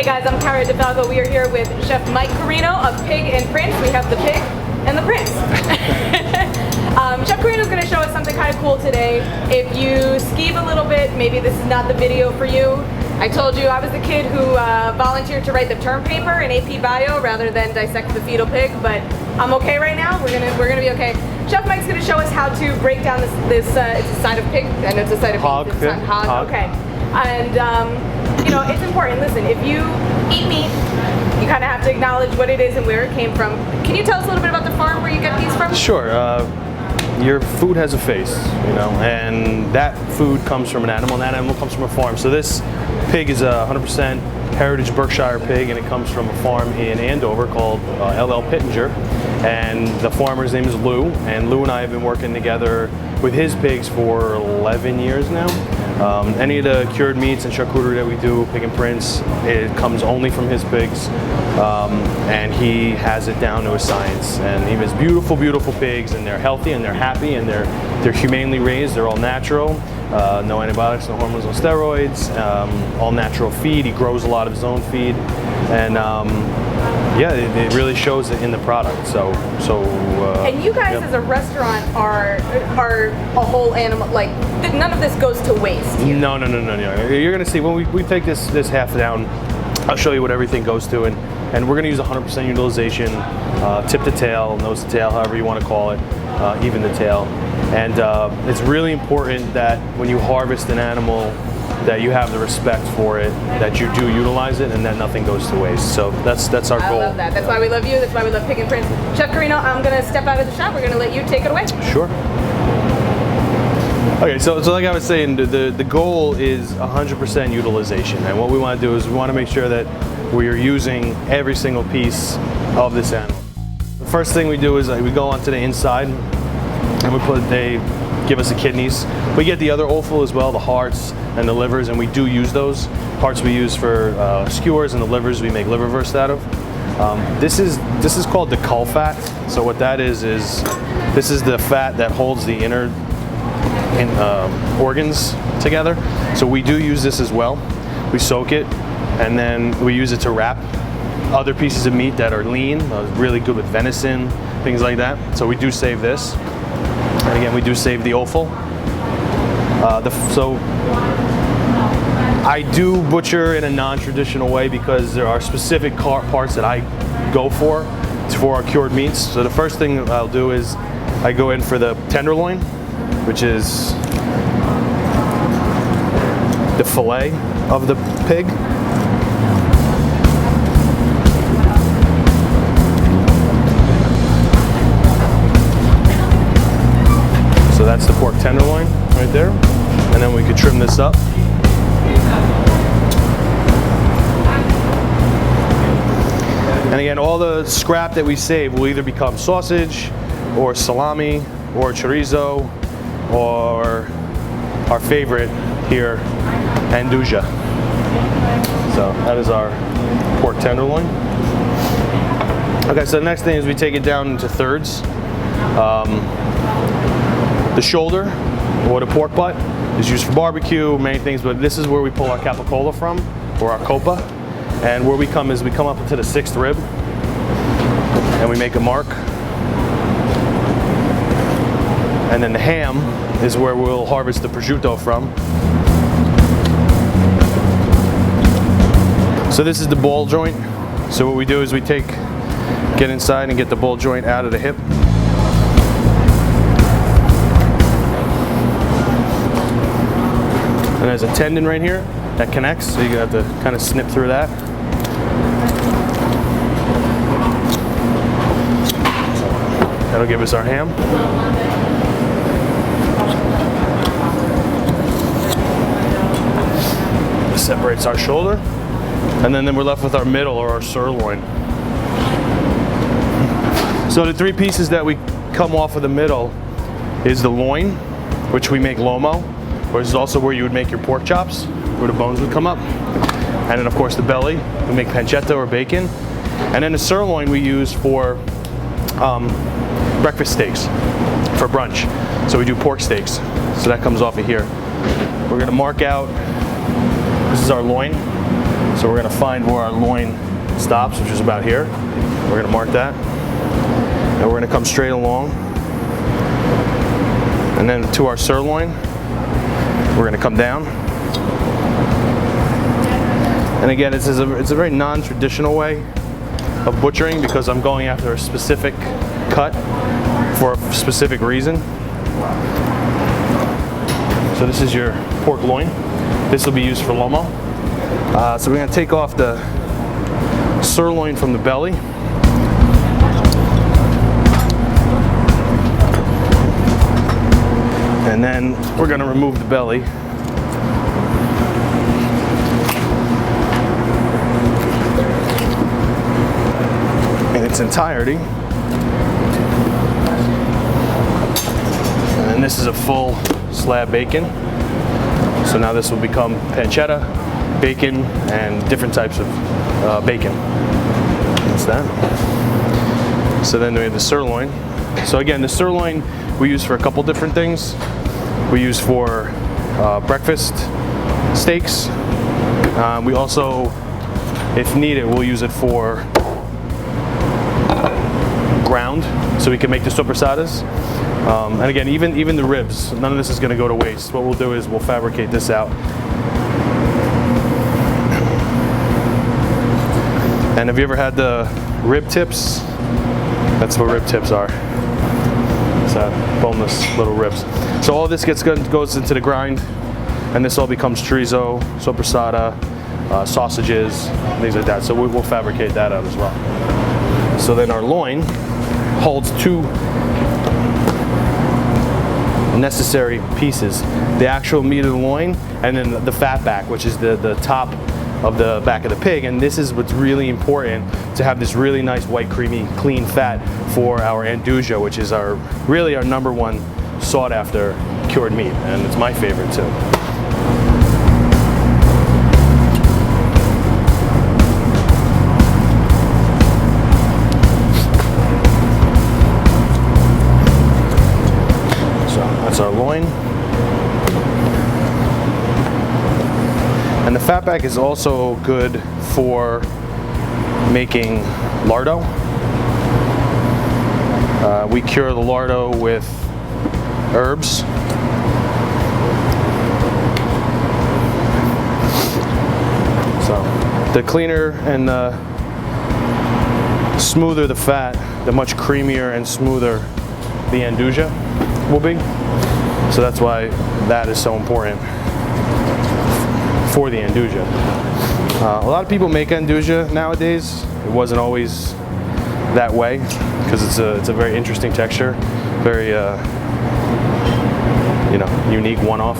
guys, I'm Cara Di Falco. We are here with Chef Mike Carrino of Pig and Prince. We have the pig and the prince. Chef Carrino is going to show us something kind of cool today. If you skeeve a little bit, maybe this is not the video for you. I told you I was the kid who volunteered to write the term paper in AP Bio rather than dissect the fetal pig, but I'm okay right now. We're gonna be okay. Chef Mike's going to show us how to break down this it's a side of pig, and it's a side of hog. beef. It's hog. Okay. And you know, it's important. Listen, if you eat meat, you kind of have to acknowledge what it is and where it came from. Can you tell us a little bit about the farm where you get these from? Sure. Your food has a face, you know, and that food comes from an animal, and that animal comes from a farm. So this pig is a 100% heritage Berkshire pig, and it comes from a farm in Andover called LL Pittenger, and the farmer's name is Lou, and Lou and I have been working together with his pigs for 11 years now. Any of the cured meats and charcuterie that we do, Pig and Prince, it comes only from his pigs, and he has it down to a science. And he has beautiful, beautiful pigs, and they're healthy and they're happy and they're humanely raised. They're all natural, no antibiotics, no hormones, no steroids, all natural feed. He grows a lot of his own feed, and yeah, it really shows it in the product. And you guys, as a restaurant, are a whole animal. Like, none of this goes to waste here. No. You're gonna see when we take this half down. I'll show you what everything goes to, and we're gonna use 100% utilization, tip to tail, nose to tail, however you want to call it, even the tail. And it's really important that when you harvest an animal, that you have the respect for it, that you do utilize it, and that nothing goes to waste. So that's our goal. I love that. That's why we love you. That's why we love Pig and Prince. Chef Carrino, I'm gonna step out of the shop. We're gonna let you take it away. Sure. Okay, so like I was saying, the goal is 100% utilization, and what we want to do is we want to make sure that we are using every single piece of this animal. The first thing we do is we go onto the inside, and they give us the kidneys. We get the other offal as well, the hearts and the livers, and we do use those. Hearts we use for skewers, and the livers we make liverwurst out of. This is called the cull fat. So what that is this is the fat that holds the inner organs together. So we do use this as well. We soak it, and then we use it to wrap other pieces of meat that are lean, really good with venison, things like that. So we do save this. And again, we do save the offal. So I do butcher in a non-traditional way because there are specific parts that I go for our cured meats. So the first thing I'll do is I go in for the tenderloin, which is the fillet of the pig. So that's the pork tenderloin right there. And then we could trim this up. And again, all the scrap that we save will either become sausage or salami or chorizo or our favorite here, andouja. So that is our pork tenderloin. Okay, so the next thing is we take it down into thirds. The shoulder, or the pork butt, is used for barbecue, many things, but this is where we pull our capicola from, or our copa. And where we come up into the 6th rib, and we make a mark. And then the ham is where we'll harvest the prosciutto from. So this is the ball joint. So what we do is we get inside and get the ball joint out of the hip. And there's a tendon right here that connects, so you have to kind of snip through that. That'll give us our ham. This separates our shoulder, and then we're left with our middle, or our sirloin. So the 3 pieces that we come off of the middle is the loin, which we make lomo, which is also where you would make your pork chops, where the bones would come up. And then of course the belly, we make pancetta or bacon. And then the sirloin we use for breakfast steaks, for brunch. So we do pork steaks. So that comes off of here. We're gonna mark out, this is our loin. So So we're gonna find where our loin stops, which is about here. We're gonna mark that. And we're gonna come straight along. And then to our sirloin, we're gonna come down. And again, it's a very non-traditional way of butchering because I'm going after a specific cut for a specific reason. So this is your pork loin. This will be used for lomo. So we're gonna take off the sirloin from the belly. And then we're gonna remove the belly. In its entirety. And this is a full slab bacon. So now this will become pancetta, bacon, and different types of bacon. That's that. So then we have the sirloin. So again, the sirloin we use for a couple different things. We use for breakfast steaks. We also, if needed, we'll use it for ground, so we can make the soprasadas. And again, even the ribs, none of this is going to go to waste. What we'll do is we'll fabricate this out. And have you ever had the rib tips? That's what rib tips are. It's boneless little ribs. So all this goes into the grind, and this all becomes chorizo, soprasada, sausages, things like that. So we'll fabricate that out as well. So then our loin holds two necessary pieces: the actual meat of the loin, and then the fat back, which is the top of the back of the pig. And this is what's really important, to have this really nice white creamy clean fat for our andouja, which is really our number one sought after cured meat, and it's my favorite too. So that's our loin. And the fat back is also good for making lardo. We cure the lardo with herbs. So the cleaner and the smoother the fat, the much creamier and smoother the andouja will be. So that's why that is so important for the andouja. A lot of people make andouja nowadays. It wasn't always that way because it's a very interesting texture, very unique one-off.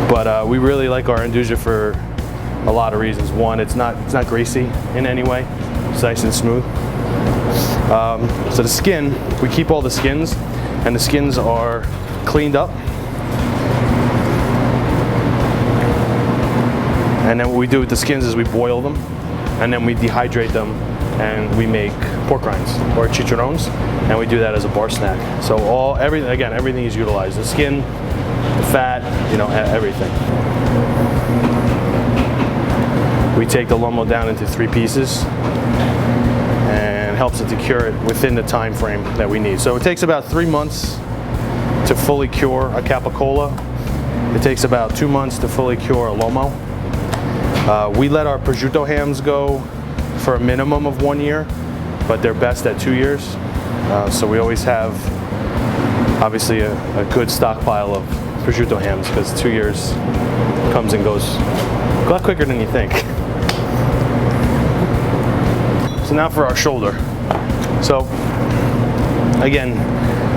But we really like our andouja for a lot of reasons. One, it's not greasy in any way. It's nice and smooth. So the skin, we keep all the skins, and the skins are cleaned up. And then what we do with the skins is we boil them, and then we dehydrate them, and we make pork rinds or chicharrones, and we do that as a bar snack. So everything is utilized: the skin, the fat, everything. We take the lomo down into 3 pieces, and helps it to cure it within the time frame that we need. So it takes about 3 months to fully cure a capicola. It takes about 2 months to fully cure a lomo. We let our prosciutto hams go for a minimum of 1 year, but they're best at 2 years. So we always have, obviously, a good stockpile of prosciutto hams, because 2 years comes and goes a lot quicker than you think. So now for our shoulder. So again,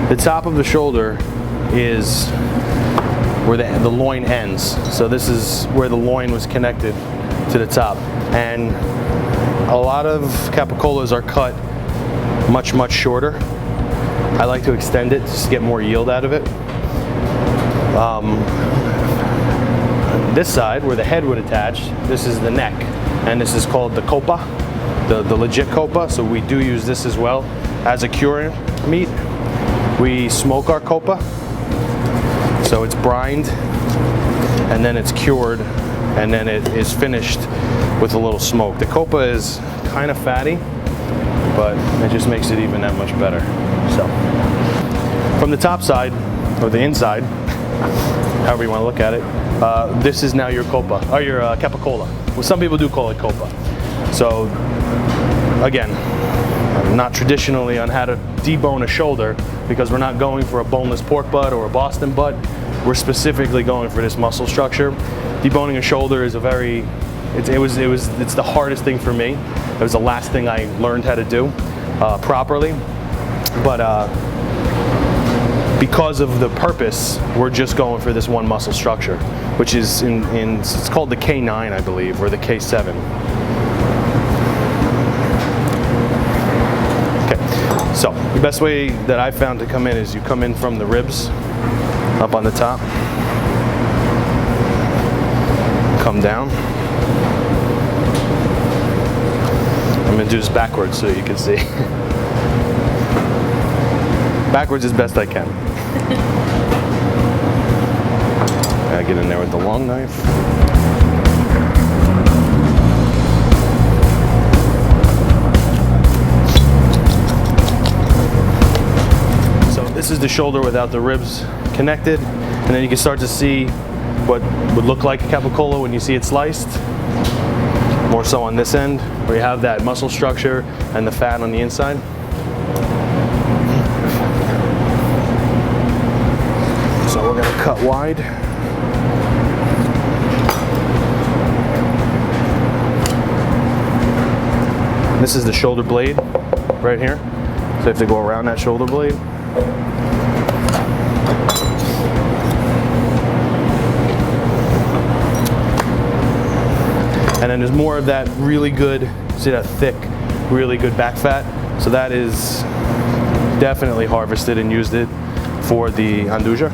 the top of the shoulder is where the loin ends. So this is where the loin was connected to the top. And a lot of capicolas are cut much, much shorter. I like to extend it just to get more yield out of it. This side, where the head would attach, this is the neck. And this is called the copa, the legit copa. So we do use this as well as a curing meat. We smoke our copa. So it's brined, and then it's cured, and then it is finished with a little smoke. The copa is kind of fatty, but it just makes it even that much better. So from the top side, or the inside, however you want to look at it, this is now your copa, or your capicola. Well, some people do call it copa. So again, not traditionally on how to debone a shoulder, because we're not going for a boneless pork butt or a Boston butt. We're specifically going for this muscle structure. Deboning a shoulder is a very, it's the hardest thing for me. It was the last thing I learned how to do properly. But because of the purpose, we're just going for this one muscle structure, which is it's called the K9, I believe, or the K7. Okay, so the best way that I found to come in is you come in from the ribs up on the top, come down. I'm gonna do this backwards so you can see. Backwards as best I can. I get in there with the long knife. So this is the shoulder without the ribs connected, and then you can start to see what would look like a capicola when you see it sliced. More so on this end, where you have that muscle structure and the fat on the inside. So we're going to cut wide. This is the shoulder blade right here. So you have to go around that shoulder blade. And then there's more of that really good, see that thick, really good back fat. So that is definitely harvested and used it for the andouja.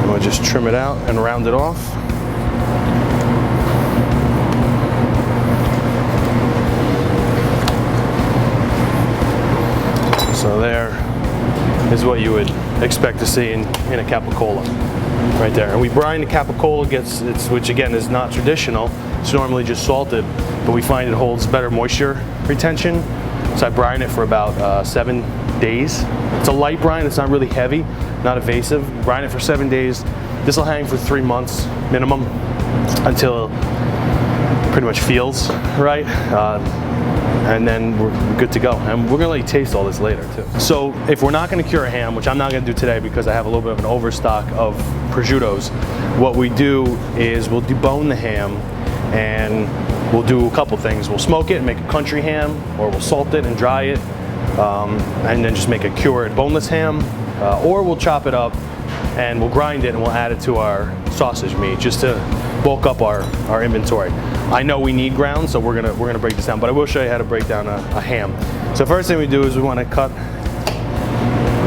We'll just trim it out and round it off. So there is what you would expect to see in a capicola, right there. And we brine the capicola, which again is not traditional. It's normally just salted, but we find it holds better moisture retention. So I brine it for about 7 days. It's a light brine, it's not really heavy, not evasive. Brine it for 7 days. This will hang for 3 months minimum until it pretty much feels right. And then we're good to go. And we're gonna taste all this later too. So if we're not gonna cure a ham, which I'm not gonna do today because I have a little bit of an overstock of prosciuttos, what we do is we'll debone the ham and we'll do a couple things. We'll smoke it and make a country ham, or we'll salt it and dry it, and then just make a cured boneless ham, or we'll chop it up and we'll grind it and we'll add it to our sausage meat just to bulk up our inventory. I know we need ground, so we're gonna break this down, but I will show you how to break down a ham. So first thing we do is we want to cut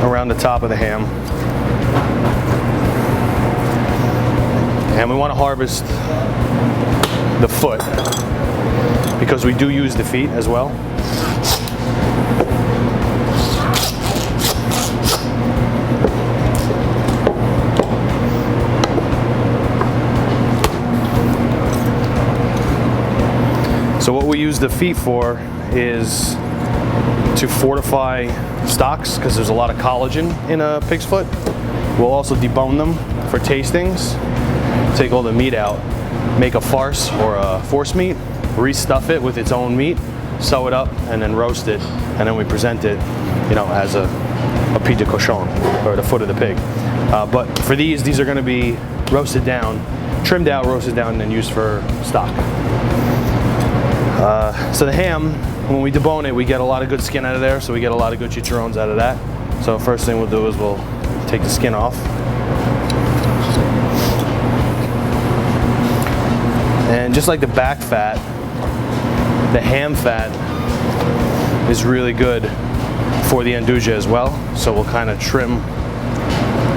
around the top of the ham, and we want to harvest the foot because we do use the feet as well. So what we use the feet for is to fortify stocks, because there's a lot of collagen in a pig's foot. We'll also debone them for tastings, take all the meat out, make a farce or a force meat, restuff it with its own meat, sew it up, and then roast it, and then we present it, as a pied de cochon, or the foot of the pig. But for these are going to be roasted down, trimmed out, roasted down, and then used for stock. So the ham, when we debone it, we get a lot of good skin out of there, so we get a lot of good chicharrones out of that. So first thing we'll do is we'll take the skin off. And just like the back fat, the ham fat is really good for the andouja as well. So we'll kind of trim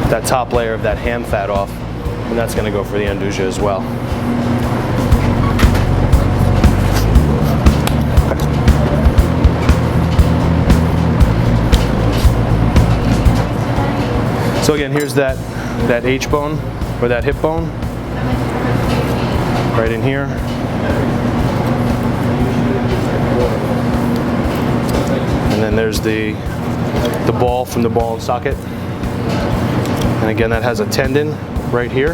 that top layer of that ham fat off, and that's going to go for the andouja as well. So So again, here's that H bone, or that hip bone, right in here. And then there's the ball from the ball and socket. And again, that has a tendon right here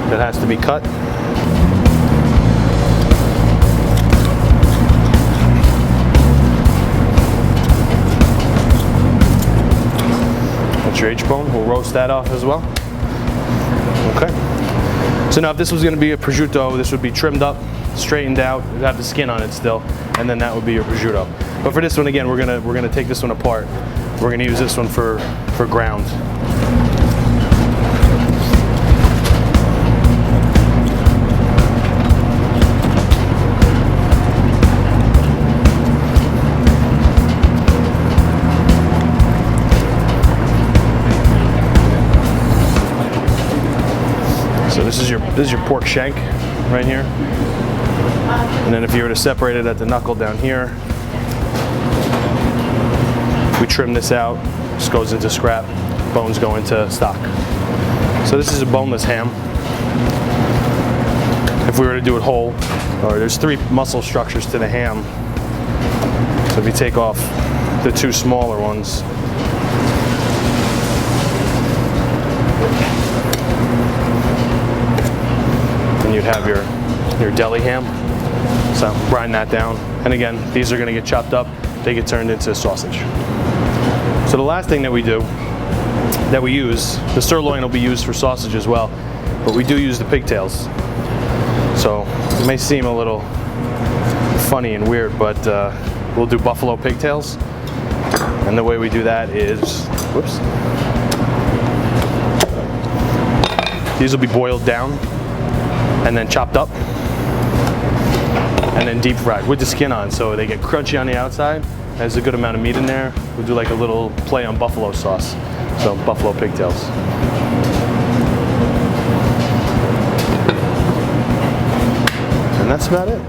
that has to be cut. That's your H-bone. We'll roast that off as well. Okay. So now if this was going to be a prosciutto, this would be trimmed up, straightened out, it'd have the skin on it still, and then that would be your prosciutto. But for this one, again, we're gonna take this one apart. We're gonna use this one for ground. So this is your pork shank right here. And then if you were to separate it at the knuckle down here, we trim this out, this goes into scrap, bones go into stock. So this is a boneless ham. If we were to do it whole, or there's 3 muscle structures to the ham. So if you take off the 2 smaller ones, then you'd have your deli ham. So grind that down. And again, these are gonna get chopped up, they get turned into sausage. So the last thing that we do, that we use, the sirloin will be used for sausage as well, but we do use the pigtails. So it may seem a little funny and weird, but we'll do buffalo pigtails. And the way we do that is, whoops. These will be boiled down and then chopped up and then deep fried with the skin on, so they get crunchy on the outside. There's a good amount of meat in there. We'll do like a little play on buffalo sauce. So buffalo pigtails. And that's about it.